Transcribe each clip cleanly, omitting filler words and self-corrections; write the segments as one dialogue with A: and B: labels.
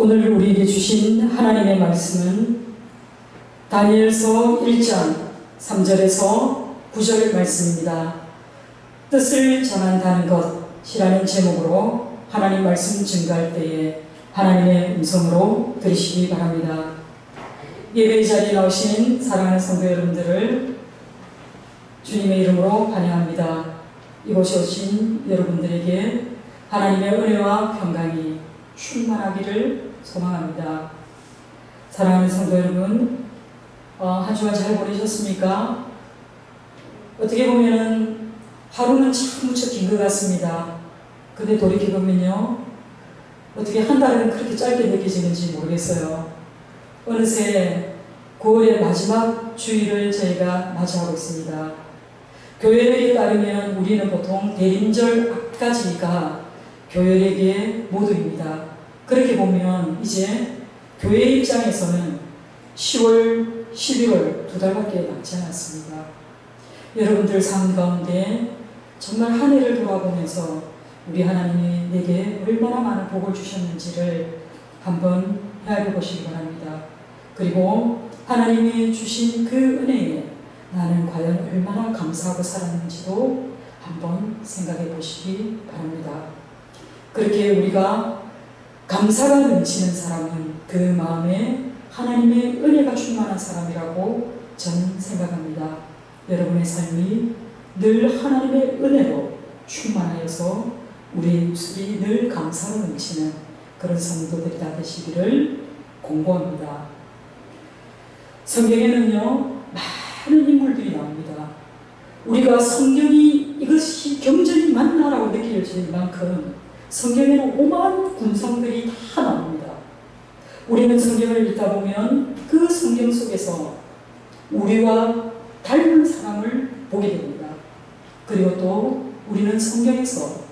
A: 오늘 우리에게 주신 하나님의 말씀은 다니엘서 1장 3절에서 9절 말씀입니다. 뜻을 전한다는 것이라는 제목으로 하나님 말씀 증거할 때에 하나님의 음성으로 들으시기 바랍니다. 예배 자리에 나오신 사랑하는 성도 여러분들을 주님의 이름으로 환영합니다. 이곳에 오신 여러분들에게 하나님의 은혜와 평강이 충만하기를 소망합니다. 사랑하는 성도 여러분, 한 주간 잘 보내셨습니까? 어떻게 보면은 하루는 참 무척 긴 것 같습니다. 근데 돌이켜보면요, 어떻게 한 달은 그렇게 짧게 느껴지는지 모르겠어요. 어느새 9월의 마지막 주일을 저희가 맞이하고 있습니다. 교회에 따르면 우리는 보통 대림절 앞까지가 교회에게 모두입니다. 그렇게 보면 이제 교회 입장에서는 10월, 11월 두 달밖에 남지 않았습니다. 여러분들 삶 가운데 정말 한 해를 돌아보면서 우리 하나님이 내게 얼마나 많은 복을 주셨는지를 한번 헤아려 보시기 바랍니다. 그리고 하나님이 주신 그 은혜에 나는 과연 얼마나 감사하고 살았는지도 한번 생각해 보시기 바랍니다. 그렇게 우리가 감사가 넘치는 사람은 그 마음에 하나님의 은혜가 충만한 사람이라고 저는 생각합니다. 여러분의 삶이 늘 하나님의 은혜로 충만하여서 우리의 입술이 늘 감사로 넘치는 그런 성도들이 다 되시기를 공고합니다. 성경에는요, 많은 인물들이 나옵니다. 우리가 성경이 이것이 경전이 맞나라고 느낄 만큼 성경에는 오만 군상들이 다 나옵니다. 우리는 성경을 읽다 보면 그 성경 속에서 우리와 닮은 사람을 보게 됩니다. 그리고 또 우리는 성경에서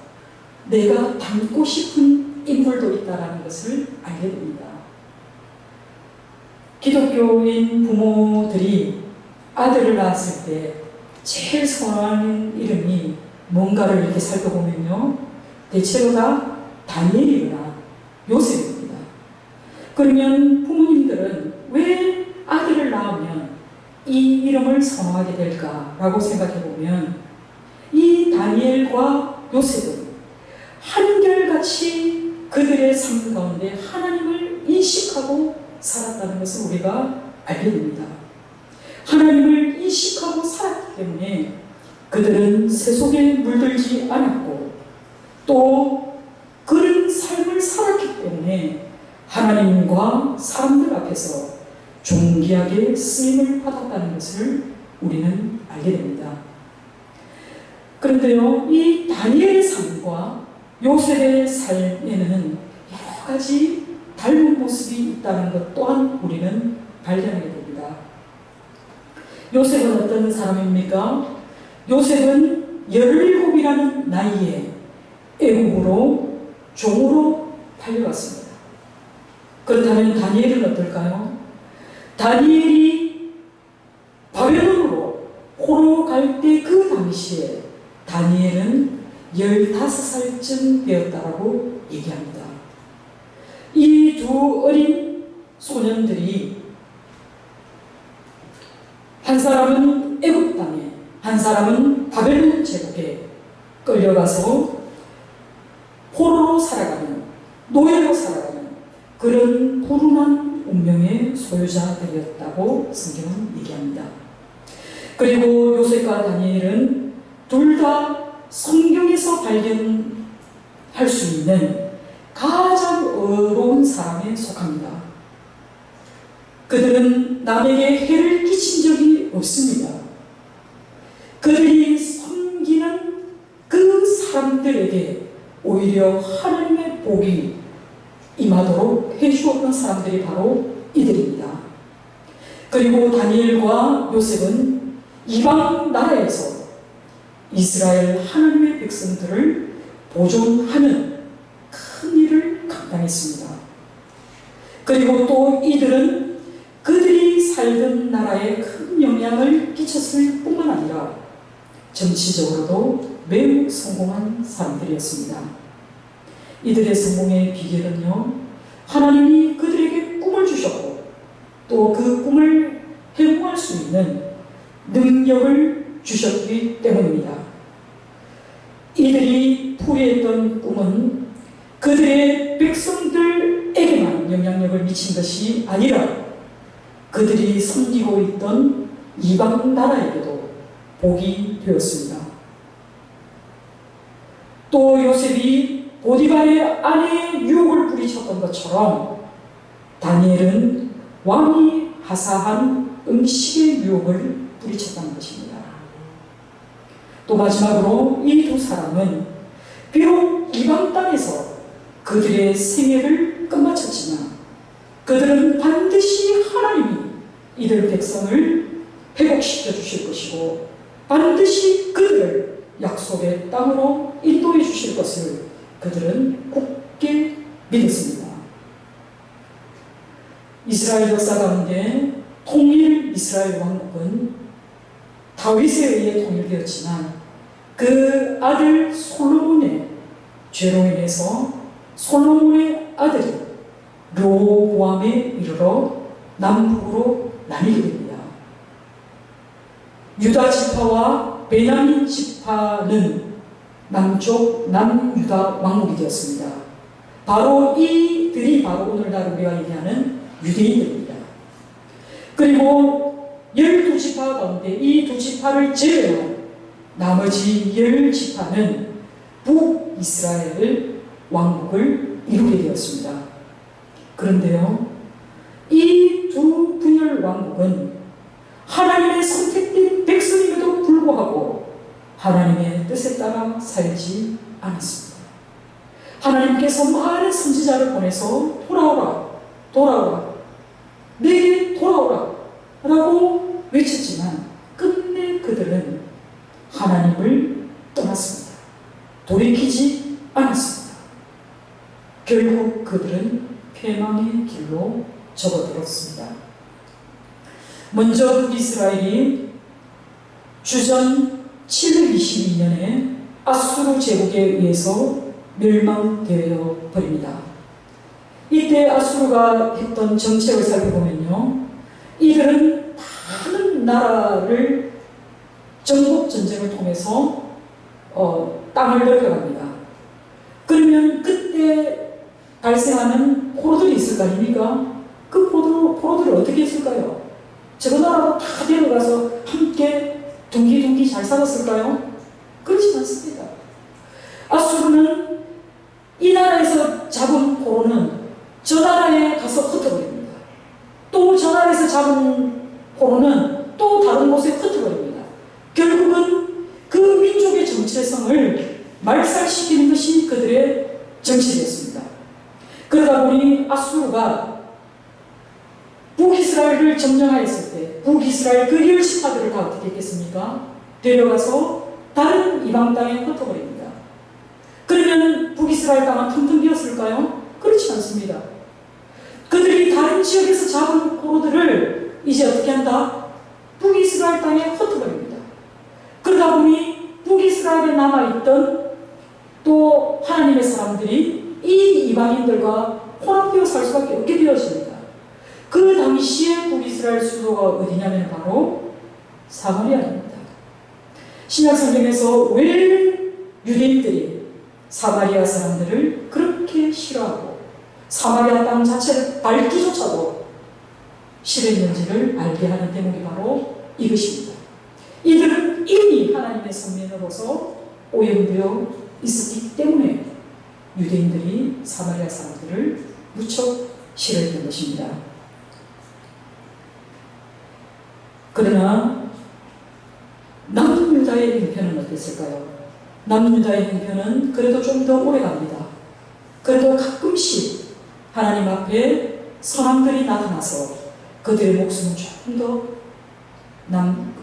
A: 내가 닮고 싶은 인물도 있다는 것을 알게 됩니다. 기독교인 부모들이 아들을 낳았을 때 제일 선호하는 이름이 뭔가를 이렇게 살펴보면요, 대체로 다 다니엘이거나 요셉입니다. 그러면 부모님들은 왜 아들을 낳으면 이 이름을 선호하게 될까라고 생각해보면 이 다니엘과 요셉은 한결같이 그들의 삶 가운데 하나님을 인식하고 살았다는 것을 우리가 알게 됩니다. 하나님을 인식하고 살았기 때문에 그들은 세속에 물들지 않았고 또 그런 삶을 살았기 때문에 하나님과 사람들 앞에서 존귀하게 쓰임을 받았다는 것을 우리는 알게 됩니다. 그런데요, 이 다니엘의 삶과 요셉의 삶에는 여러 가지 닮은 모습이 있다는 것 또한 우리는 발견하게 됩니다. 요셉은 어떤 사람입니까? 요셉은 17이라는 나이에 애국으로 종으로 팔려왔습니다. 그렇다면 다니엘은 어떨까요? 다니엘이 바벨론으로 포로 갈 때 그 당시에 다니엘은 15살쯤 되었다라고 얘기합니다. 이 두 어린 소년들이 한 사람은 애굽 땅에, 한 사람은 바벨론 제국에 끌려가서 포로로 살아가는, 노예로 살아가는 그런 불운한 운명의 소유자들이었다고 성경은 얘기합니다. 그리고 요셉과 다니엘은 둘 다 성경에서 발견할 수 있는 가장 어려운 사람에 속합니다. 그들은 남에게 해를 끼친 적이 없습니다. 그들이 섬기는 그 사람들에게 오히려 하나님의 복이 임하도록 해주었던 사람들이 바로 이들입니다. 그리고 다니엘과 요셉은 이방 나라에서 이스라엘 하나님의 백성들을 보존하는 큰 일을 감당했습니다. 그리고 또 이들은 그들이 살던 나라에 큰 영향을 끼쳤을 뿐만 아니라 정치적으로도 매우 성공한 사람들이었습니다. 이들의 성공의 비결은요, 하나님이 그들에게 꿈을 주셨고 또 그 꿈을 해몽할 수 있는 능력을 주셨기 때문입니다. 이들이 포기했던 꿈은 그들의 백성들에게만 영향력을 미친 것이 아니라 그들이 섬기고 있던 이방 나라에게도 복이 되었습니다. 또 요셉이 보디발의 아내의 유혹을 뿌리쳤던 것처럼 다니엘은 왕이 하사한 음식의 유혹을 뿌리쳤다는 것입니다. 또 마지막으로 이 두 사람은 비록 이방 땅에서 그들의 생애를 끝마쳤지만 그들은 반드시 하나님이 이들 백성을 회복시켜 주실 것이고 반드시 그들을 약속의 땅으로 인도해 주실 것을 그들은 굳게 믿었습니다. 이스라엘 역사 가운데 통일 이스라엘 왕국은 다윗에 의해 통일되었지만 그 아들 솔로몬의 죄로 인해서 솔로몬의 아들이 르호보암에 이르러 남북으로 나뉘게 됩니다. 유다 지파와 베냐민 지파는 남쪽 남유다 왕국이 되었습니다. 바로 이들이 바로 오늘날 우리가 얘기하는 유대인들입니다. 그리고 12지파 가운데 이 두 지파를 제외한 나머지 10지파는 북이스라엘 왕국을 이루게 되었습니다. 그런데요, 이 두 분열 왕국은 하나님의 선택된 백성임에도 불구하고 하나님의 뜻에 따라 살지 않았습니다. 하나님께서 많은 선지자를 보내서 돌아오라, 돌아오라, 내게 돌아오라 라고 외쳤지만 끝내 그들은 하나님을 떠났습니다. 돌이키지 않았습니다. 결국 그들은 패망의 길로 접어들었습니다. 먼저 북이스라엘이 주전 722년에 아수르 제국에 의해서 멸망되어 버립니다. 이때 아수르가 했던 정책을 살펴보면요, 이들은 다른 나라를 정복 전쟁을 통해서 땅을 넓혀갑니다. 그러면 그때 발생하는 포로들이 있을 거 아닙니까? 그 포로들을 어떻게 했을까요? 저 나라로 다 데려가서 함께 둥기둥기 잘 살았을까요? 그렇지 않습니다. 아수르는 이 나라에서 잡은 포로는 저 나라에 가서 흩어버립니다. 또 저 나라에서 잡은 포로는 또 다른 곳에 흩어버립니다. 결국은 그 민족의 정체성을 말살시키는 것이 그들의 정치였습니다. 그러다 보니 아수르가 북이스라엘을 점령하였을 때 북이스라엘 그 10지파들을 다 어떻게 했겠습니까? 데려가서 다른 이방 땅에 흩어버립니다. 그러면 북이스라엘 땅은 텅텅 비었을까요? 그렇지 않습니다. 그들이 다른 지역에서 잡은 포로들을 이제 어떻게 한다? 북이스라엘 땅에 흩어버립니다. 그러다 보니 북이스라엘에 남아있던 또 하나님의 사람들이 이 이방인들과 혼합되어 살 수밖에 없게 되었습니다. 그 당시에 북이스라엘 수도가 어디냐면 바로 사마리아입니다. 신약성경에서 왜 유대인들이 사마리아 사람들을 그렇게 싫어하고 사마리아 땅 자체를 밟기조차도 싫어했는지를 알게 하는 대목이 바로 이것입니다. 이들은 이미 하나님의 선민으로서 오염되어 있었기 때문에 유대인들이 사마리아 사람들을 무척 싫어했던 것입니다. 그러나 남유다의 형편은 어땠을까요? 남유다의 형편은 그래도 좀 더 오래 갑니다. 그래도 가끔씩 하나님 앞에 선함들이 나타나서 그들의 목숨은 조금 더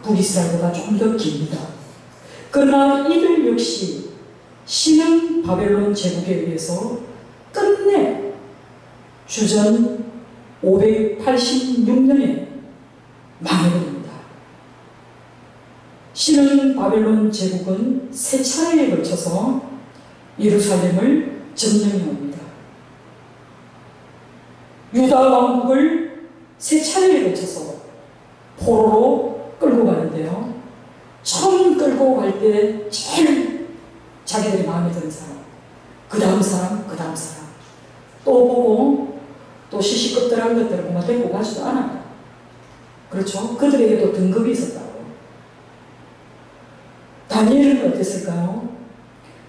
A: 북이스라엘보다 조금 더 깁니다. 그러나 이들 역시 신흥 바벨론 제국에 의해서 끝내 주전 586년에 망해버립니다. 신흥 바벨론 제국은 세 차례에 걸쳐서 예루살렘을 점령해 옵니다. 유다 왕국을 세 차례에 걸쳐서 포로로 끌고 가는데요. 처음 끌고 갈 때 제일 자기들이 마음에 드는 사람, 그 다음 사람, 그 다음 사람 또 보고 또 시시껍들한 것들을 그만 데리고 가지도 않아요. 그렇죠? 그들에게도 등급이 있었다고. 다니엘은 어땠을까요?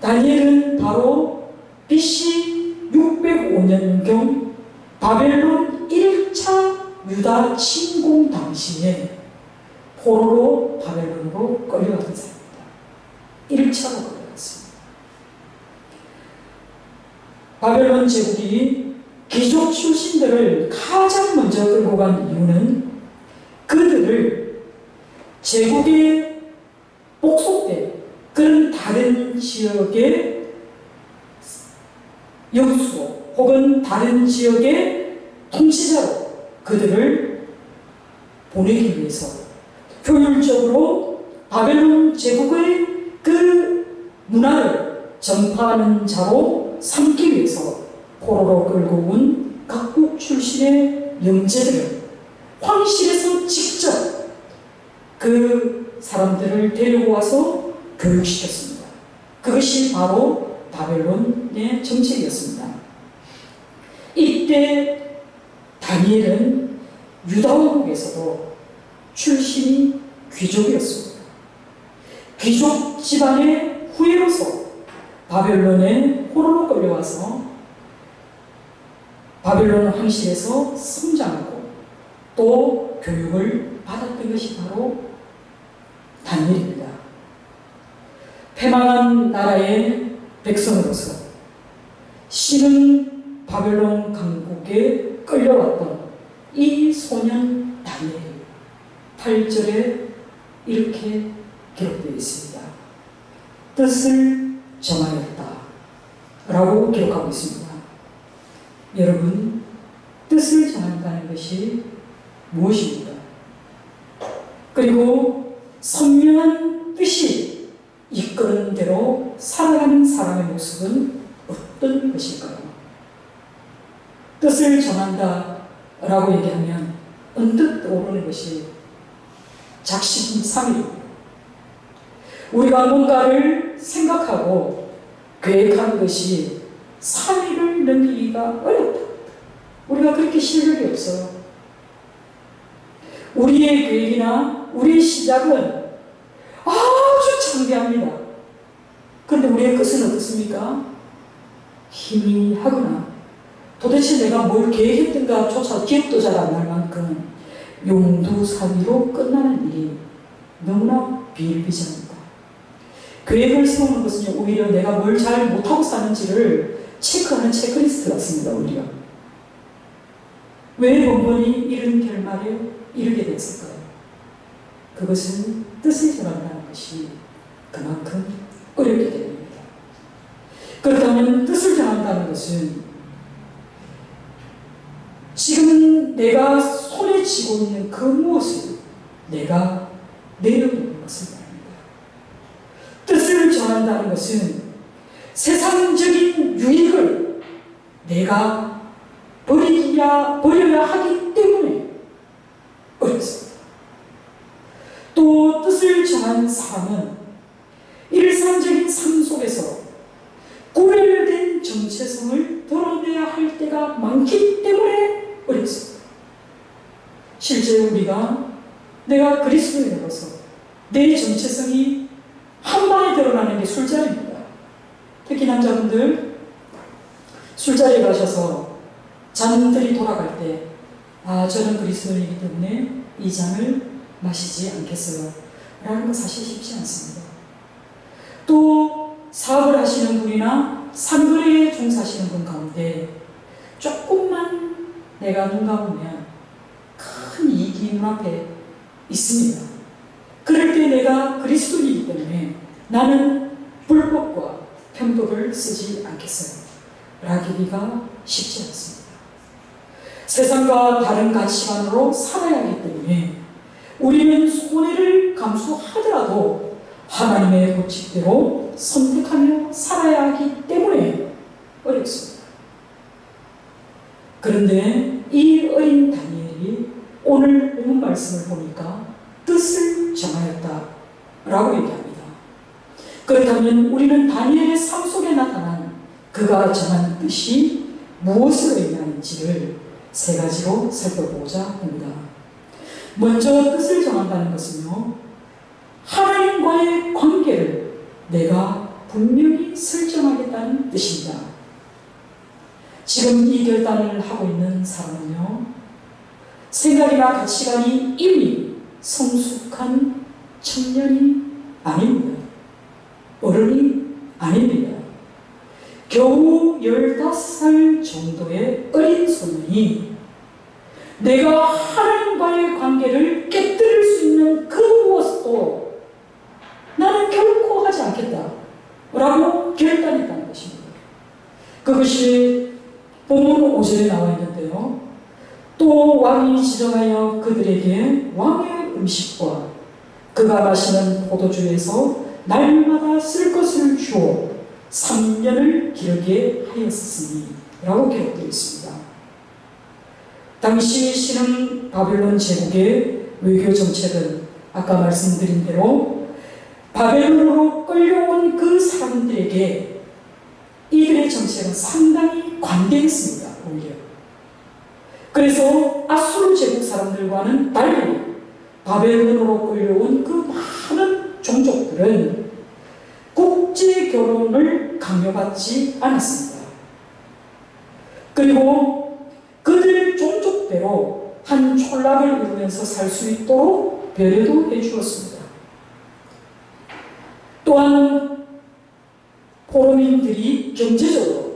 A: 다니엘은 바로 BC 605년경 바벨론 1차 유다 침공 당시에 포로로 바벨론으로 끌려갔던 사람입니다. 1차로 끌려갔습니다. 바벨론 제국이 귀족 출신들을 가장 먼저 끌고 간 이유는 그들을 제국에 복속된 그런 다른 지역의 영수로 혹은 다른 지역의 통치자로 그들을 보내기 위해서 효율적으로 바벨론 제국의 그 문화를 전파하는 자로 삼기 위해서 포로로 끌고 온 각국 출신의 영재들을 황실에서 직접 그 사람들을 데리고 와서 교육시켰습니다. 그것이 바로 바벨론의 정책이었습니다. 이때 다니엘은 유다 왕국에서도 출신이 귀족이었습니다. 귀족 집안의 후예로서 바벨론에 포로로 끌려와서 바벨론 황실에서 성장하고 또 교육을 받았던 것이 바로 다니엘입니다. 패망한 나라의 백성으로서 신은 바벨론 강국에 끌려왔던 이 소년 다니엘이 8절에 이렇게 기록되어 있습니다. 뜻을 정하였다 라고 기록하고 있습니다. 여러분, 뜻을 정한다는 것이 무엇입니까? 그리고 선명한 뜻이 이끄는 대로 살아가는 사람의 모습은 어떤 것일까요? 뜻을 정한다 라고 얘기하면 언뜻 떠오르는 것이 작심삼일입니다. 우리가 뭔가를 생각하고 계획하는 것이 3일을 넘기기가 어렵다. 우리가 그렇게 실력이 없어요. 우리의 계획이나 우리의 시작은 아주 창대합니다. 그런데 우리의 끝은 어떻습니까? 희미하거나 도대체 내가 뭘 계획했던가 조차 기억도 잘 안 날 만큼 용두사미로 끝나는 일이 너무나 비일비재합니다. 계획을 세우는 것은 오히려 내가 뭘 잘 못하고 사는지를 체크하는 체크리스트 같습니다. 오히려. 왜 번번이 이런 결말에 이르게 됐을까요? 그것은 뜻을 정한다는 것이 그만큼 어렵기 때문입니다. 그렇다면 뜻을 정한다는 것은 지금 내가 손에 쥐고 있는 그 무엇을 내가 내려놓는 것을 말합니다. 뜻을 정한다는 것은 세상적인 유익을 내가 버려야 하기 때문에 어렵습니다. 또 뜻을 정한 사람은 일상적인 삶 속에서 구별된 정체성을 드러내야 할 때가 많기 때문에 어렵습니다. 실제 우리가 내가 그리스도인으로서 내 정체성이 한 방에 드러나는 게 술자리입니다. 특히 남자분들 술자리에 가셔서 잔들이 돌아갈 때 저는 그리스도인이기 때문에 이 잔을 마시지 않겠어요 라는 건 사실 쉽지 않습니다. 또 사업을 하시는 분이나 산거리에 종사하시는 분 가운데 조금만 내가 눈 감으면 큰 이익이 눈앞에 있습니다. 그럴 때 내가 그리스도인이기 때문에 나는 불법과 편법을 쓰지 않겠어요 라기가 쉽지 않습니다. 세상과 다른 가치관으로 살아야 하기 때문에 우리는 손해를 감수하더라도 하나님의 법칙대로 선택하며 살아야 하기 때문에 어렵습니다. 그런데 이 어린 다니엘이 오늘 본문 말씀을 보니까 뜻을 정하였다라고 얘기합니다. 그렇다면 우리는 다니엘의 삶 속에 나타난 그가 정한 뜻이 무엇을 의미하는지를 세 가지로 살펴보고자 합니다. 먼저 뜻을 정한다는 것은요, 하나님과의 관계를 내가 분명히 설정하겠다는 뜻입니다. 지금 이 결단을 하고 있는 사람은요, 생각이나 가치관이 이미 성숙한 청년이 아닙니다. 어른이 아닙니다. 겨우 15살 정도의 어린 소년이 내가 하나님과의 관계를 깨뜨릴 수 있는 그 무엇도 나는 결코 하지 않겠다 라고 결단했다는 것입니다. 그것이 본문 5절에 나와 있는데요, 또 왕이 지정하여 그들에게 왕의 음식과 그가 마시는 포도주에서 날마다 쓸 것을 주어 3년을 기르게 하였으니 라고 기록되어 있습니다. 당시 신흥 바벨론 제국의 외교 정책은 아까 말씀드린 대로 바벨론으로 끌려온 그 사람들에게 이들의 정책은 상당히 관대했습니다. 오히려. 그래서 아수르 제국 사람들과는 달리 바벨론으로 끌려온 그 많은 종족들은 국제 결혼을 강요받지 않았습니다. 그리고 그들 종족대로 한 촌락을 이루면서 살 수 있도록 배려도 해주었습니다. 또한 포로민들이 경제적으로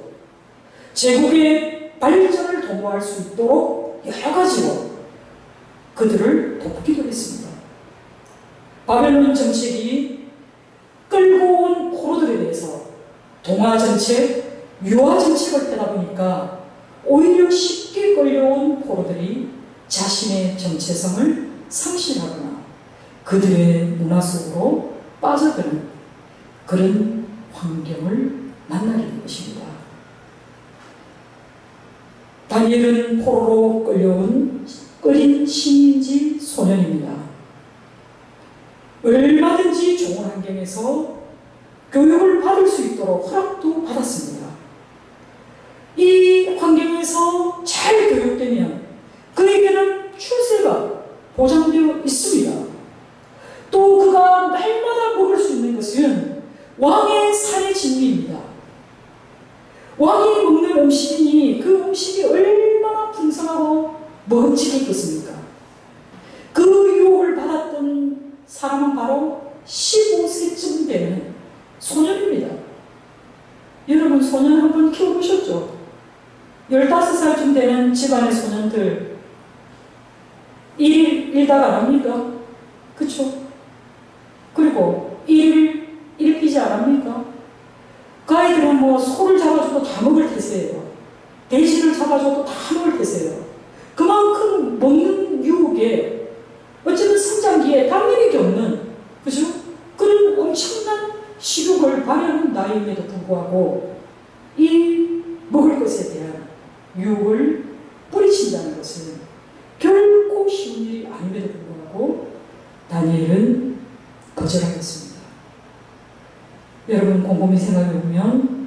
A: 제국의 발전을 도모할 수 있도록 여러 가지로 그들을 돕기도 했습니다. 바벨론 정책이 끌고 온 포로들에 대해서 동화정책, 유화정책을 펴다 보니까 오히려 쉽게 끌려온 포로들이 자신의 정체성을 상실하거나 그들의 문화 속으로 빠져드는 그런 환경을 만나게 된 것입니다. 다니엘은 포로로 끌려온 어린 신인지 소년입니다. 얼마든지 좋은 환경에서 교육을 받을 수 있도록 허락도 받았습니다. 이 환경에서 잘 교육되면 그에게는 출세가 보장되어 있습니다. 또 그가 날마다 먹을 수 있는 것은 왕의 살의 진미입니다. 왕이 먹는 음식이니 그 음식이 얼마나 풍성하고 먹음직했겠습니까? 그 유혹을 받았던 사람은 바로 15세쯤 되는 소년입니다. 여러분 소년 한번 키워보셨죠? 15살쯤 되는 집안의 소년들 일닭 안 합니까? 그쵸? 그리고 일피지 안 합니까? 그 아이들은 뭐 소를 잡아줘도 다 먹을 테세요. 돼지를 잡아줘도 다 먹을 테세요. 그만큼 먹는 유혹에 어쩌면 성장기에 당연히 겪는, 그죠? 그런 엄청난 식욕을 발휘하는 나이임에도 불구하고 이 먹을 것에 대한 유혹을 뿌리친다는 것은 결코 쉬운 일이 아님에도 불구하고 다니엘은 거절하겠습니다. 여러분 곰곰이 생각해보면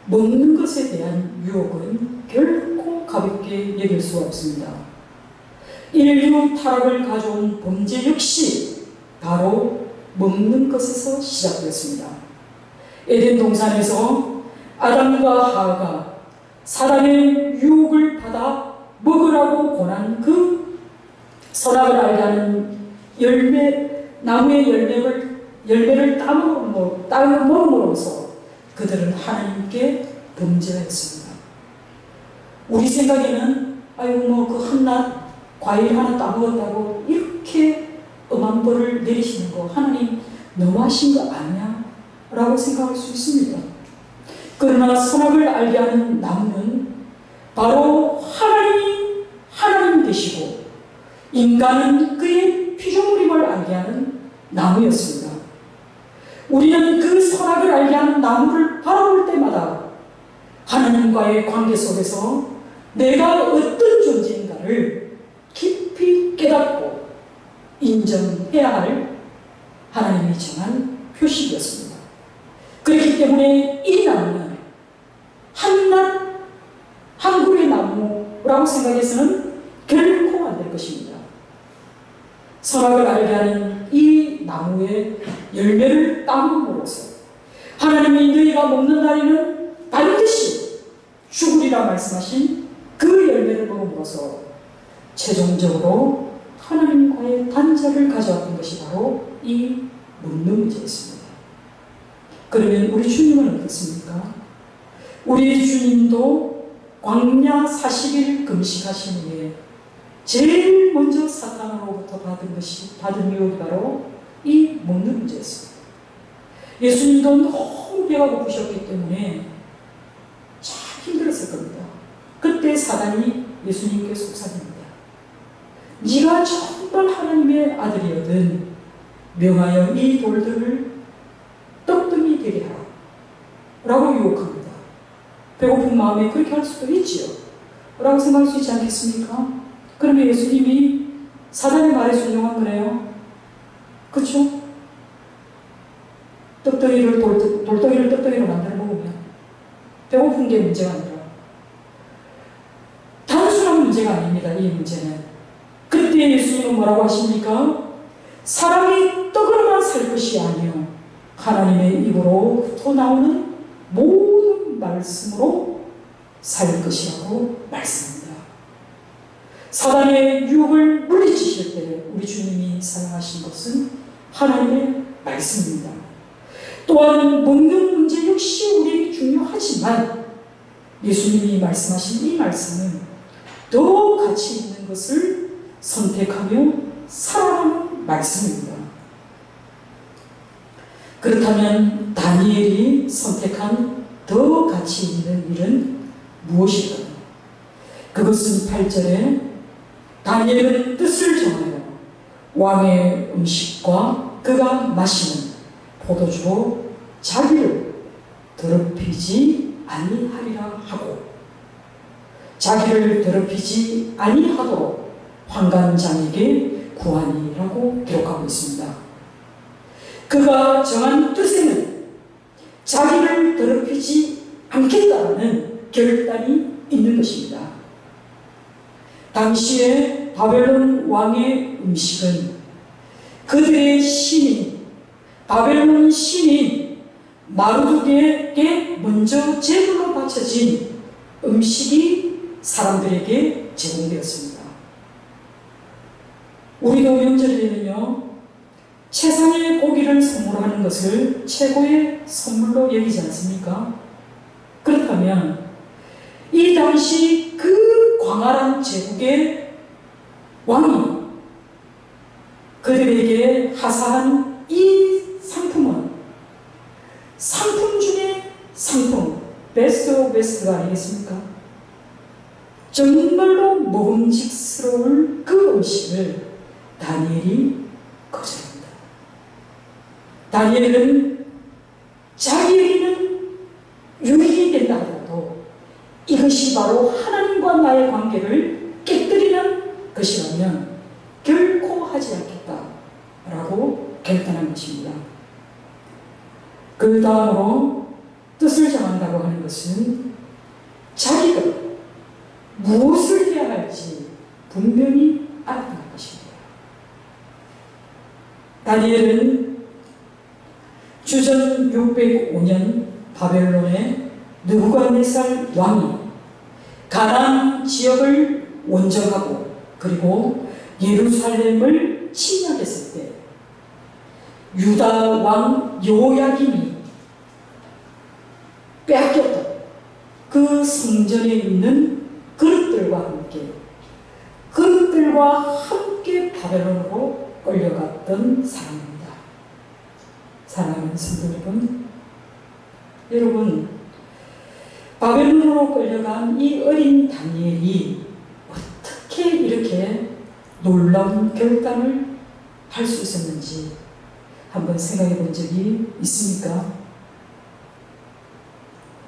A: 먹는 것에 대한 유혹은 결코 가볍게 여길 수가 없습니다. 인류 타락을 가져온 범죄 역시 바로 먹는 것에서 시작되었습니다. 에덴 동산에서 아담과 하와가 사단의 유혹을 받아 먹으라고 권한 그 선악을 알게 하는 나무의 열매를 따먹음으로써 그들은 하나님께 범죄하였습니다. 우리 생각에는 아이고 뭐 그 한낱 과일 하나 따먹었다고 이렇게 엄한 벌을 내리시는 거 하나님 너무하신 거 아니야? 라고 생각할 수 있습니다. 그러나 선악을 알게 하는 나무는 바로 하나님이 하나님 되시고 인간은 그의 피조물임을 알게 하는 나무였습니다. 우리는 그 선악을 알게 하는 나무를 바라볼 때마다 하나님과의 관계 속에서 내가 어떤 존재인가를 깊이 깨닫고 인정해야 할 하나님이 정한 표식이었습니다. 그렇기 때문에 이 나무는 한낱 한 그루의 나무라고 생각해서는 결코 안 될 것입니다. 선악을 알게 하는 이 나무의 열매를 따옴으로써 하나님이 너희가 먹는 날에는 반드시 죽으리라 말씀하신 그 열매를 먹음으로써 최종적으로 하나님과의 단절을 가져왔던 것이 바로 이 먹는 문제였습니다. 그러면 우리 주님은 어떻습니까? 우리 주님도 광야 40일 금식하신 후에 제일 먼저 사탄으로부터 받은 유혹이 바로 이 먹는 문제였습니다. 예수님도 너무 배가 고프셨기 때문에 참 힘들었을 겁니다. 그때 사단이 예수님께 속삭입니다. 네가 정말 하나님의 아들이거든 명하여 이 돌들을 떡등이 되게 하라 라고 유혹합니다. 배고픈 마음에 그렇게 할 수도 있지요 라고 생각할 수 있지 않겠습니까? 그러면 예수님이 사단의 말에 순종한 거네요. 그렇죠? 떡덩이를 돌덩이를 떡덩이로 만들어 먹으면 배고픈 게 문제가 아니라 단순한 문제가 아닙니다. 이 문제는. 그때 예수님은 뭐라고 하십니까? 사람이 떡으로만 살 것이 아니요 하나님의 입으로부터 나오는 모든 말씀으로 살 것이라고 말씀합니다. 사단의 유혹을 물리치실 때 우리 주님이 사용하신 것은 하나님의 말씀입니다. 또한 먹는 문제 역시 우리에게 중요하지만 예수님이 말씀하신 이 말씀은 더 가치 있는 것을 선택하며 살아가는 말씀입니다. 그렇다면 다니엘이 선택한 더 가치 있는 일은 무엇일까요? 그것은 8절에 다니엘은 뜻을 정하여 왕의 음식과 그가 마시는 포도주로 자기를 더럽히지 아니하리라 하고 자기를 더럽히지 아니하도록 환관장에게 구하니라고 기록하고 있습니다. 그가 정한 뜻에는 자기를 더럽히지 않겠다는 결단이 있는 것입니다. 당시에 바벨론 왕의 음식은 그들의 신인 바벨론 신인 마르두게에게 먼저 제물로 바쳐진 음식이 사람들에게 제공되었습니다. 우리도 명절이 되면요 최상의 고기를 선물하는 것을 최고의 선물로 여기지 않습니까? 그렇다면 이 당시 그 광활한 제국의 왕이 그들에게 하사한 이 상품은 상품 중에 상품, 베스트 오브 베스트가 아니겠습니까? 정말로 먹음직스러울 그 음식을 다니엘이 거절합니다. 다니엘은 자기에게는 유익이 된다 하더라도 이것이 바로 하나님과 나의 관계를 깨뜨리는 것이라면 결코 하지 않겠다라고 결단한 것입니다. 그 다음으로 뜻을 정한다고 하는 것은 자기가 무엇을 해야 할지 분명히 알았던 것입니다. 다니엘은 주전 605년 바벨론의 느부갓네살 왕이 가나안 지역을 원정하고 그리고 예루살렘을 침략했을 때 유다 왕 여호야김이 빼앗겼던 그 성전에 있는 그릇들과 함께 바벨론으로 끌려갔던 사람입니다. 사랑하는 성도 여러분, 바벨론으로 끌려간 이 어린 다니엘이 어떻게 이렇게 놀라운 결단을 할 수 있었는지 한번 생각해 본 적이 있습니까?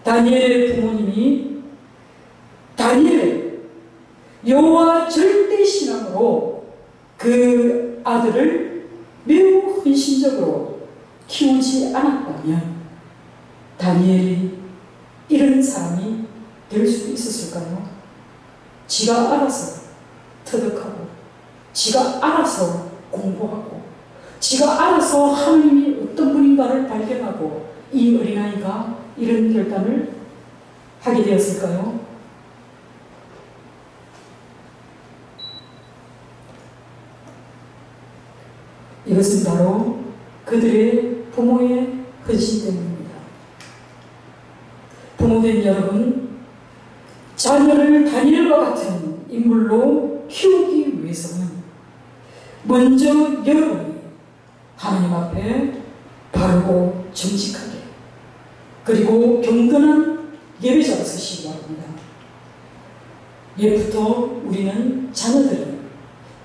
A: 다니엘의 부모님이 다니엘을 여호와 절대 신앙으로 그 아들을 매우 헌신적으로 키우지 않았다면 다니엘이 이런 사람이 될 수 있었을까요? 지가 알아서 터득하고, 지가 알아서 공부하고, 지가 알아서 하나님이 어떤 분인가를 발견하고 이 어린아이가 이런 결단을 하게 되었을까요? 이것은 바로 그들의 부모의 헌신 때문입니다. 부모된 여러분, 자녀를 다니엘과 같은 인물로 키우기 위해서는 먼저 여러분이 하나님 앞에 바르고 정직하게 그리고 경건한 예배자로 서시기 바랍니다. 예부터 우리는 자녀들은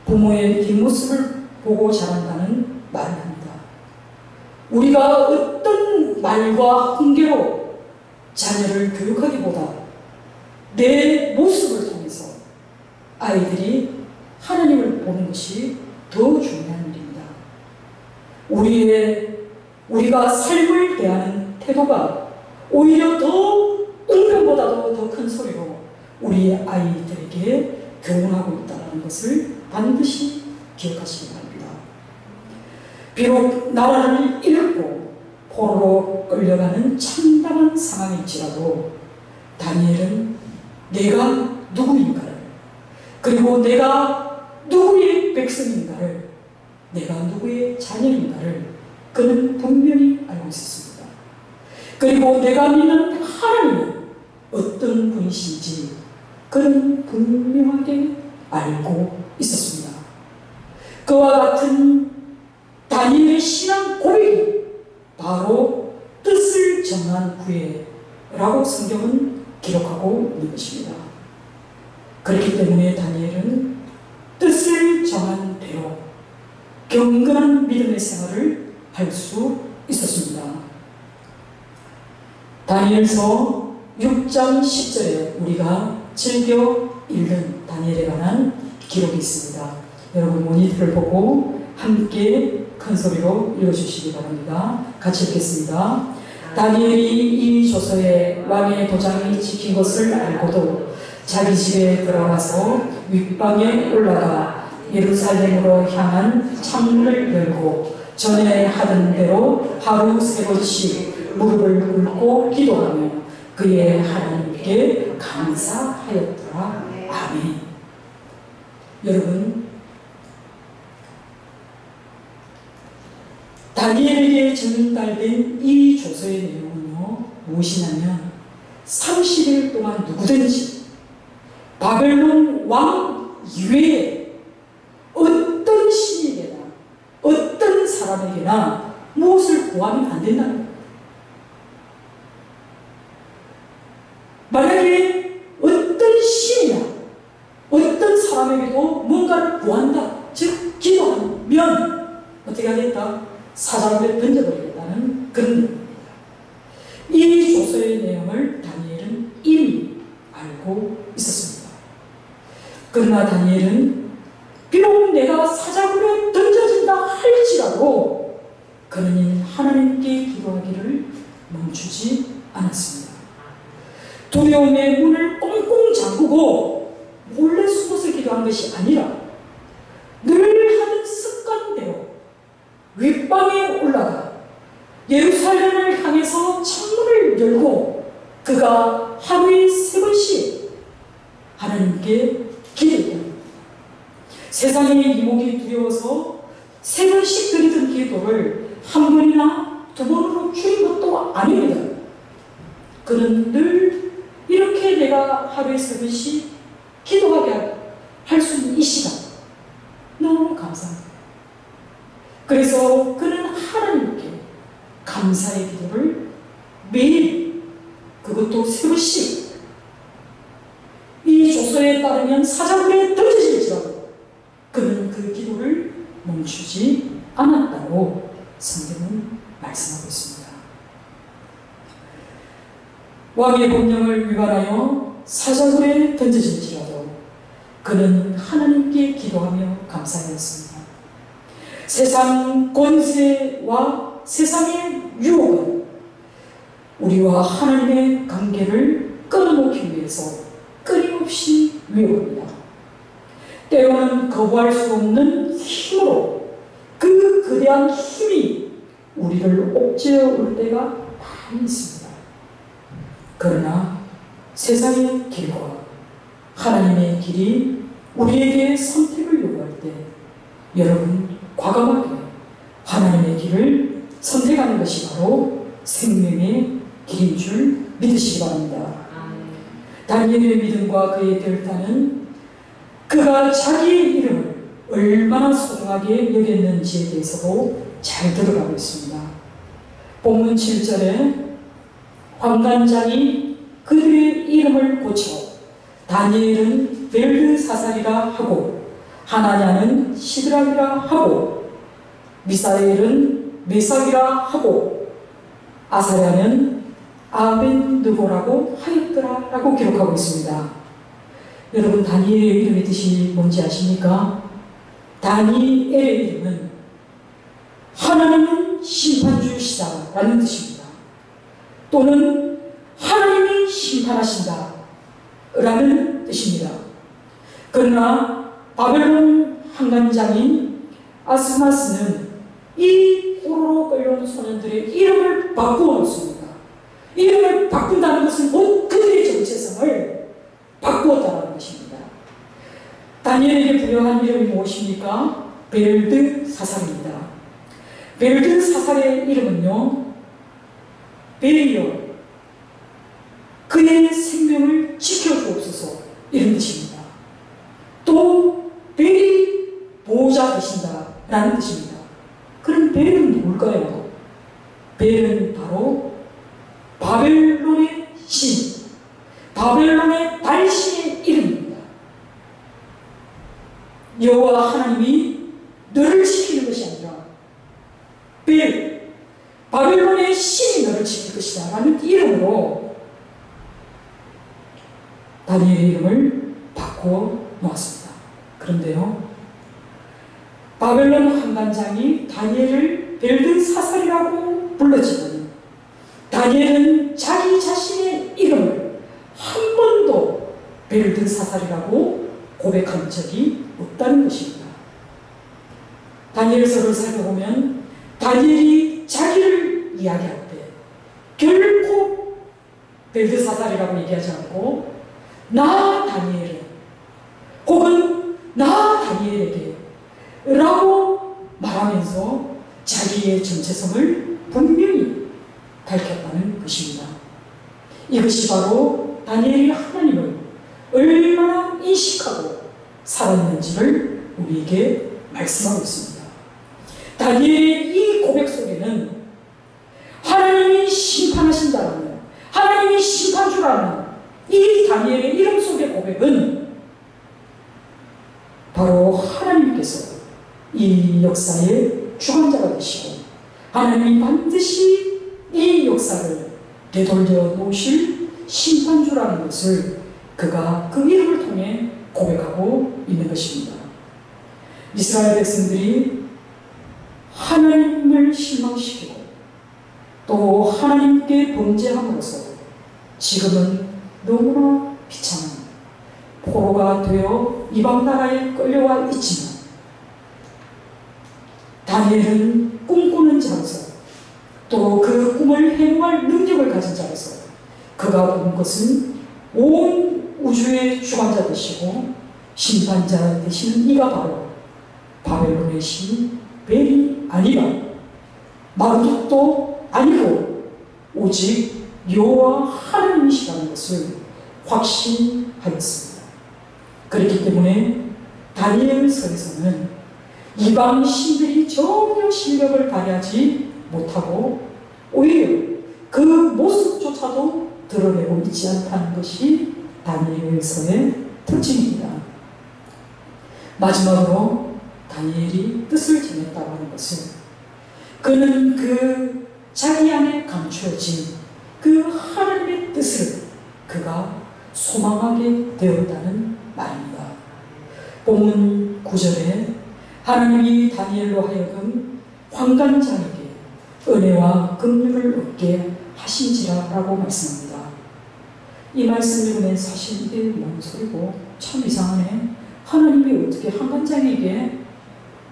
A: 부모의 뒷모습을 보고 자란다는 말을 합니다. 우리가 어떤 말과 훈계로 자녀를 교육하기보다 내 모습을 통해서 아이들이 하나님을 보는 것이 더 중요한 일입니다. 우리가 삶을 대하는 태도가 오히려 더 운명보다도 더 큰 소리로 우리 아이들에게 교훈하고 있다는 것을 반드시 기억하시기 바랍니다. 비록 나라를 잃고 포로로 끌려가는 참담한 상황일지라도 다니엘은 내가 누구인가를, 그리고 내가 누구의 백성인가를, 내가 누구의 자녀인가를 그는 분명히 알고 있었습니다. 그리고 내가 믿는 하나님은 어떤 분이신지 그는 분명하게 알고 있었습니다. 그와 같은 다니엘의 신앙 고백이 바로 뜻을 정한 후에라고 성경은 기록하고 있는 것입니다. 그렇기 때문에 다니엘은 뜻을 정한 대로 경건한 믿음의 생활을 할 수 있었습니다. 다니엘서 6장 10절에 우리가 즐겨 읽는 다니엘에 관한 기록이 있습니다. 여러분 모니터를 보고 함께 큰 소리로 읽어주시기 바랍니다. 같이 읽겠습니다. 다니엘이 이 조서에 왕의 도장이 찍힌 것을 알고도 자기 집에 들어가서 윗방에 올라가 예루살렘으로 향한 창문을 열고 전에 하던 대로 하루 3번씩 무릎을 꿇고 기도하며 그의 하나님께 감사하였더라. 아멘. 여러분, 다니엘에게 전달된 이 조서의 내용은요, 무엇이냐면 30일 동안 누구든지 바벨론 왕 이외에 어떤 신에게나 어떤 사람에게나 무엇을 구하면 안 된다는 거예요. 만약에 어떤 신이나 어떤 사람에게도 뭔가를 구한다, 즉 기도하면 어떻게 하겠다? 사자굴에 던져버리겠다는 그런 내용입니다. 이 조서의 내용을 다니엘은 이미 알고 있었습니다. 그러나 다니엘은 비록 내가 사자굴에 던져진다 할지라도 그는 하나님께 기도하기를 멈추지 않았습니다. 두려움의 문을 꽁꽁 잠그고 몰래 숨어서 기도한 것이 아니라 늘 하던 습관대로 윗방에 올라가 예루살렘을 향해서 창문을 열고 그가 하루에 3번씩 하나님께 기도합니다. 세상의 이목이 두려워서 3번씩 드리던 기도를 한 번이나 2번으로 줄인 것도 아닙니다. 그는 늘 이렇게 내가 하루에 3번씩 기도하게 할 수 있는 이 시간 너무 감사합니다. 그래서 그는 하나님께 감사의 기도를 매일, 그것도 3번씩, 이 조서에 따르면 사자굴에 던져질지라도 그는 그 기도를 멈추지 않았다고 성경은 말씀하고 있습니다. 왕의 법령을 위반하여 사자굴에 던져질지라도 그는 하나님께 기도하며 감사하였습니다. 세상 권세와 세상의 유혹은 우리와 하나님의 관계를 끊어놓기 위해서 끊임없이 위협합니다. 때로는 거부할 수 없는 힘으로 그 거대한 힘이 우리를 옥죄어 올 때가 많이 있습니다. 그러나 세상의 길과 하나님의 길이 우리에게 선택을 요구할 때 여러분 과감하게 하나님의 길을 선택하는 것이 바로 생명의 길인 줄 믿으시기 바랍니다. 다니엘의 믿음과 그의 결단은 그가 자기의 이름을 얼마나 소중하게 여겼는지에 대해서도 잘 들어가고 있습니다. 본문 7절에 환관장이 그들의 이름을 고쳐 다니엘은 벨드사살이라 하고 하나냐는 시드락이라 하고 미사엘은 메삭이라 하고 아사랴는 아벤느고라고 하였더라 라고 기록하고 있습니다. 여러분 다니엘의 이름의 뜻이 뭔지 아십니까? 다니엘의 이름은 하나님은 심판주시다 라는 뜻입니다. 또는 하나님이 심판하신다 라는 뜻입니다. 그러나 바벨론 한관장인 아스마스는 이 포로로 끌려온 소년들의 이름을 바꾸어 놓습니다. 이름을 바꾼다는 것은 곧 그들의 정체성을 바꾸었다는 것입니다. 다니엘에게 부여한 이름이 무엇입니까? 벨드사살입니다. 벨드사살의 이름은요, 베리어, 그의 생명을 지켜주옵소서 이런 뜻입니다. 또 벨이 보호자 되신다 라는 뜻입니다. 그럼 벨은 누굴까요? 벨은 바로 바벨론의 신, 바벨론의 달신의 이름입니다. 여호와 하나님이 너를 지키는 것이 아니라 벨, 바벨론의 신이 너를 지킬 것이다 라는 이름으로 다니엘의 이름을 바꾸어 놓았습니다. 그런데요, 바벨론 한관장이 다니엘을 벨드사살이라고 불렀지만 다니엘은 자기 자신의 이름을 한 번도 벨드사살이라고 고백한 적이 없다는 것입니다. 다니엘서를 살펴보면 다니엘이 자기를 이야기할 때 결코 벨드사살이라고 얘기하지 않고 나 다니엘은 혹은 나 다니엘에게 라고 말하면서 자기의 정체성을 분명히 밝혔다는 것입니다. 이것이 바로 다니엘이 하나님을 얼마나 인식하고 살았는지를 우리에게 말씀하고 있습니다. 다니엘의 이 고백 속에는 하나님이 심판하신다라는, 하나님이 심판주라는 이 다니엘의 이름 속의 고백은 바로 하나님께서 이 역사의 주관자가 되시고 하나님이 반드시 이 역사를 되돌려 놓으실 심판주라는 것을 그가 그 이름을 통해 고백하고 있는 것입니다. 이스라엘 백성들이 하나님을 실망시키고 또 하나님께 범죄함으로써 지금은 너무나 비참한 포로가 되어 이방 나라에 끌려와 있지만 다니엘은 꿈꾸는 자로서 또 그 꿈을 행할 능력을 가진 자로서 그가 본 것은 온 우주의 주관자 되시고 심판자 되시는 이가 바로 바벨론의 신 벨이 아니라 마르둑도 아니고 오직 여호와 하나님이시라는 것을 확신하였습니다. 그렇기 때문에 다니엘서에서는 이방 신들이 전혀 실력을 발휘하지 못하고 오히려 그 모습조차도 드러내고 있지 않다는 것이 다니엘서의 특징입니다. 마지막으로 다니엘이 뜻을 전했다고 하는 것은 그는 그 자기 안에 감추어진 그 하나님의 뜻을 그가 소망하게 되었다는 말입니다. 본문 9절에 하나님이 다니엘로 하여금 환관장에게 은혜와 긍휼을 얻게 하신지라라고 말씀합니다. 이 말씀을 읽으면 사실 이게 뭔 소리고 참 이상하네. 하나님이 어떻게 환관장에게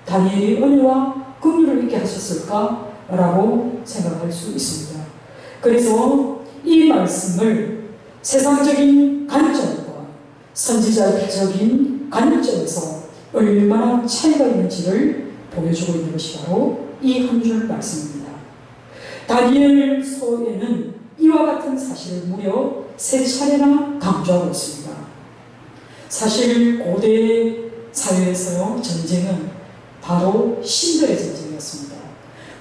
A: 다니엘이 은혜와 긍휼을 얻게 하셨을까? 라고 생각할 수 있습니다. 그래서 이 말씀을 세상적인 관점과 선지자적인 관점에서 얼마나 차이가 있는지를 보여주고 있는 것이 바로 이 한 줄 말씀입니다. 다니엘서에는 이와 같은 사실을 무려 3차례나 강조하고 있습니다. 사실 고대 사회에서요, 전쟁은 바로 신들의 전쟁이었습니다.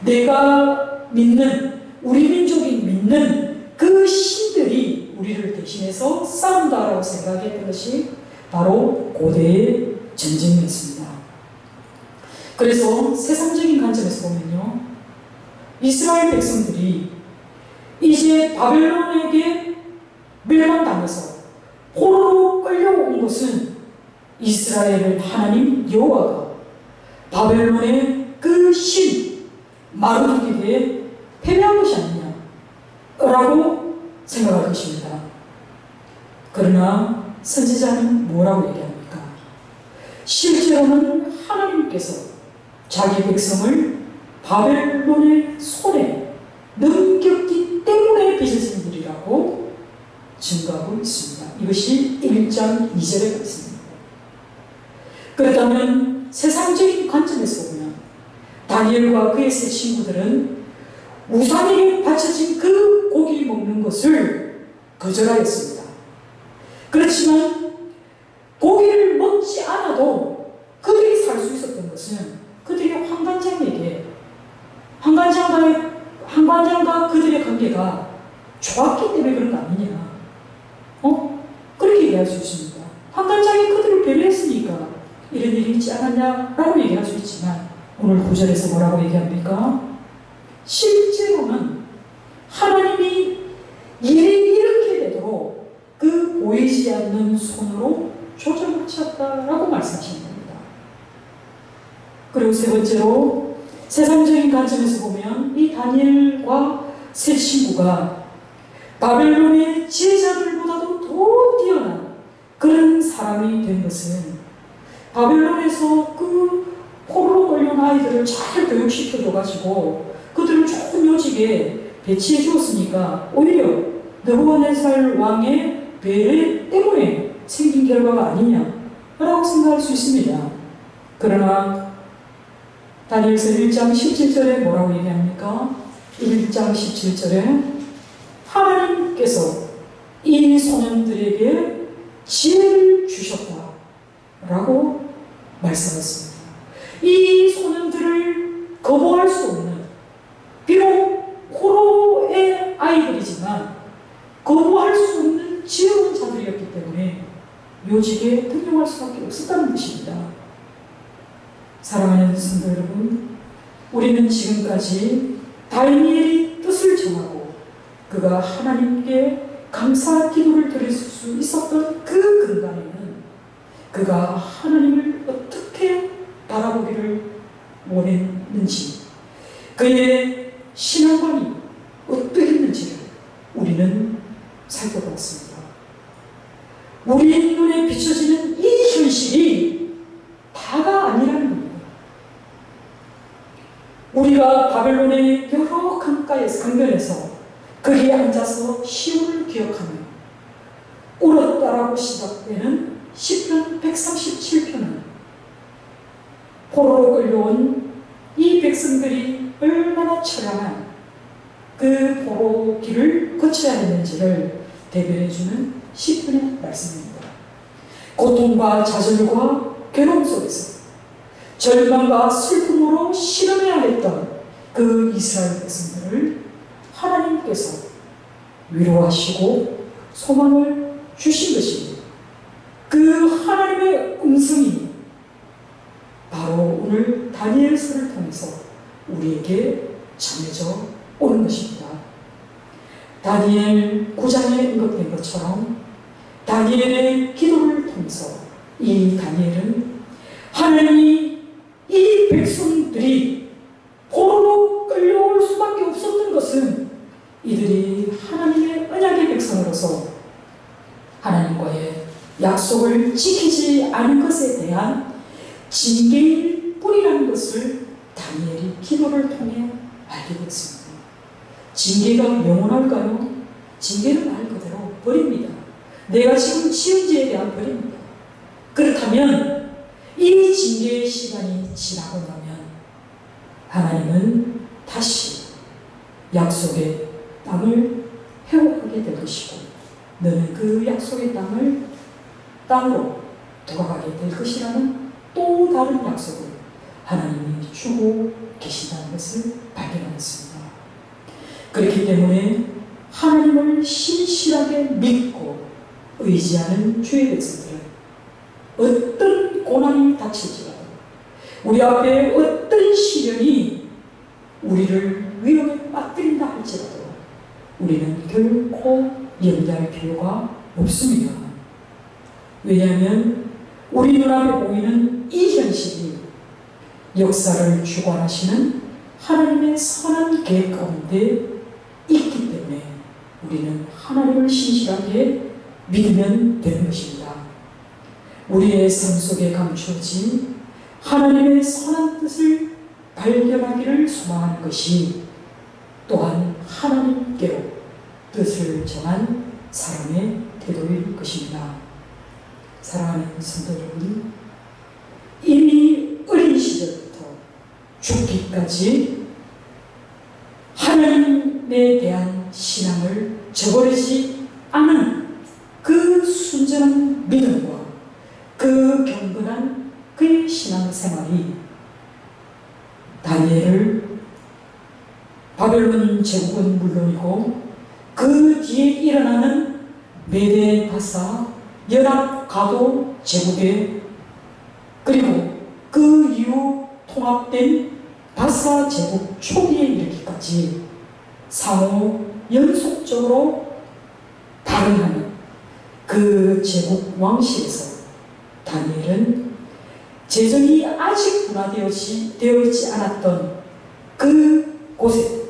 A: 내가 믿는, 우리 민족이 믿는 그 신들이 우리를 대신해서 싸운다라고 생각했던 것이 바로 고대의 전쟁이었습니다. 그래서 세상적인 관점에서 보면요, 이스라엘 백성들이 이제 바벨론에게 멸망당해서 포로로 끌려온 것은 이스라엘의 하나님 여호와가 바벨론의 그 신 마르두기에 패배한 것이 아니냐라고 생각할 것입니다. 그러나 선지자는 뭐라고 얘기합니까? 실제로는 하나님께서 자기 백성을 바벨론의 손에 넘겼기 때문에 빚어진 일이라고 증거하고 있습니다. 이것이 1장 2절의 말씀입니다. 그렇다면 세상적인 관점에서 보면 다니엘과 그의 세 친구들은 우상에게 바쳐진 그 고기 먹는 것을 거절하였습니다. 그렇지만 고기를 먹지 않아도 그들이 살 수 있었던 것은 그들이 환관장과 그들의 관계가 좋았기 때문에 그런 거 아니냐, 그렇게 얘기할 수 있습니다. 환관장이 그들을 배려했으니까 이런 일이 있지 않았냐라고 얘기할 수 있지만, 오늘 9절에서 뭐라고 얘기합니까? 실제로는 하나님이 일이 이렇게 되도록 그 보이지 않는 손으로 조정하셨다라고 말씀하시는 겁니다. 그리고 세 번째로 세상적인 관점에서 보면 이 다니엘과 세 친구가 바벨론의 지혜자들보다도 더 뛰어난 그런 사람이 된 것은 바벨론에서 그 포로로 끌려온 아이들을 잘 교육시켜줘가지고 그들을 좋은 요직에 배치해 주었으니까 오히려 느부갓네살 왕의 배려 때문에 생긴 결과가 아니냐라고 생각할 수 있습니다. 그러나 다니엘서 1장 17절에 뭐라고 얘기합니까? 1장 17절에 하나님께서 이 소년들에게 지혜를 주셨다라고 말씀했습니다. 이 소년들을 거부할 수 없는, 비록 포로의 아이들이지만 거부할 수 없는 지혜로운 자들이었기 때문에 요직에 등용할 수밖에 없었다는 것입니다. 사랑하는 성도 여러분, 우리는 지금까지 다니엘이 뜻을 정하고 그가 하나님께 감사 기도를 드릴 수 있었던 그 근간에는 그가 하나님을 어떻게 바라보기를 원했는지, 그의 신앙관이 어떠했는지를 우리는 살펴보았습니다. 우리 눈에 비춰지는 이 현실이 다가 아니라는 겁니다. 우리가 바벨론의 여러 강변에서 거기에 앉아서 시온을 기억하며 울었다라고 시작되는 시편 137편은 포로로 끌려온 이 백성들이 얼마나 처량한 그 포로 길을 거쳐야 했는지를 대변해주는 시편의 말씀입니다. 고통과 좌절과 괴로움 속에서 절망과 슬픔으로 실험해야 했던 그 이스라엘 백성들을 하나님께서 위로하시고 소망을 주신 것입니다. 그 하나님의 음성이 바로 오늘 다니엘서를 통해서 우리에게 전해져 오는 것입니다. 다니엘 9장에 언급된 것처럼 다니엘의 기도를 통해서 이 다니엘은 하나님이 이 백성들이 포로로 끌려올 수밖에 없었던 것은 이들이 하나님의 언약의 백성으로서 하나님과의 약속을 지키지 않은 것에 대한 징계일 뿐이라는 것을 다니엘이 기도를 통해 알게 됐습니다. 징계가 영원할까요? 징계는 말 그대로 버립니다. 내가 지금 지은 죄에 대한 벌입니다. 그렇다면 이 징계의 시간이 지나고 나면 하나님은 다시 약속의 땅을 회복하게 될 것이고 너는 그 약속의 땅으로 돌아가게 될 것이라는 또 다른 약속을 하나님이 주고 계신다는 것을 발견하였습니다. 그렇기 때문에 하나님을 신실하게 믿고 의지하는 주의 백성들은 어떤 고난이 닥칠지라도 우리 앞에 어떤 시련이 우리를 위험에 빠뜨린다 할지라도 우리는 결코 염려할 필요가 없습니다. 왜냐하면 우리 눈앞에 보이는 이 현실이 역사를 주관하시는 하나님의 선한 계획 가운데 있기 때문에 우리는 하나님을 신실하게 믿으면 되는 것입니다. 우리의 삶 속에 감추어진 하나님의 선한 뜻을 발견하기를 소망하는 것이 또한 하나님께로 뜻을 정한 사람의 태도일 것입니다. 사랑하는 성도 여러분, 이미 어린 시절부터 죽기까지 하나님에 대한 신앙을 저버리지 않은 그 순전한 믿음과 그 경건한 그의 신앙생활이 다니엘을 바벨론 제국은 물론이고 그 뒤에 일어나는 메대 바사 연합 가도 제국에 그리고 그 이후 통합된 바사 제국 초기에 이르기까지 상호 연속적으로 발행하는 그 제국 왕실에서 다니엘은 재정이 아직 분화되어 있지 않았던 그 곳에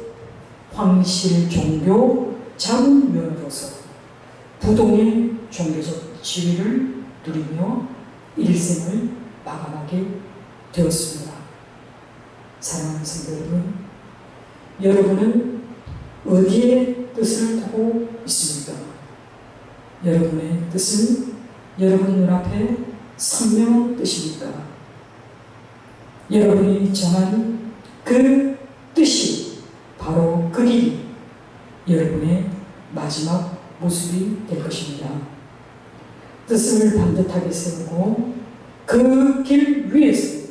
A: 황실 종교 자문위원으로서 부동의 종교적 지위를 누리며 일생을 마감하게 되었습니다. 사랑하는 성도 여러분, 여러분은 어디에 뜻을 두고 있습니까? 여러분의 뜻은 여러분 눈앞에 선명한 뜻입니까? 여러분이 정한 그 뜻이 바로 그 길이 여러분의 마지막 모습이 될 것입니다. 뜻을 반듯하게 세우고 그 길 위에서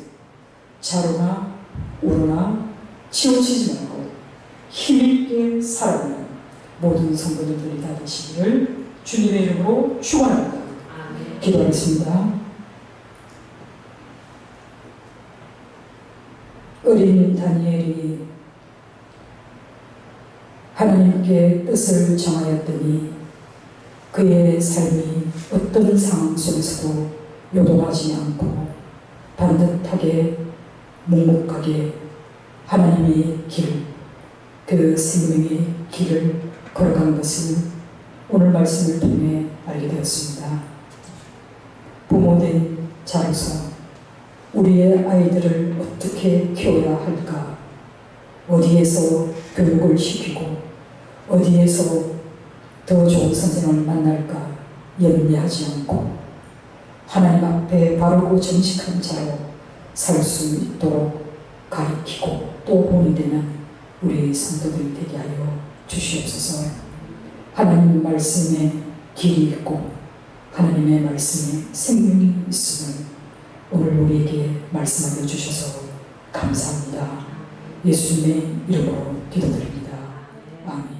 A: 좌로나 우로나 치우치지 말고 힘있게 살아가는 모든 성도들이 다 되시기를 주님의 이름으로 축원합니다. 기도하겠습니다. 어린 다니엘이 하나님께 뜻을 정하였더니 그의 삶이 어떤 상황 속에서도 요동하지 않고 반듯하게 묵묵하게 하나님의 길, 그 생명의 길을 걸어간 것을 오늘 말씀을 통해 알게 되었습니다. 부모된 자로서 우리의 아이들을 어떻게 키워야 할까? 어디에서 교육을 시키고 어디에서 더 좋은 선생을 만날까 염려하지 않고 하나님 앞에 바르고 정직한 자로 살 수 있도록 가르치고 또 본이 되는 우리 성도들이 되게 하여 주시옵소서. 하나님 말씀에 길이 있고 하나님의 말씀에 생명이 있음을 오늘 우리에게 말씀하여 주셔서 감사합니다. 예수님의 이름으로 기도드립니다. 아멘.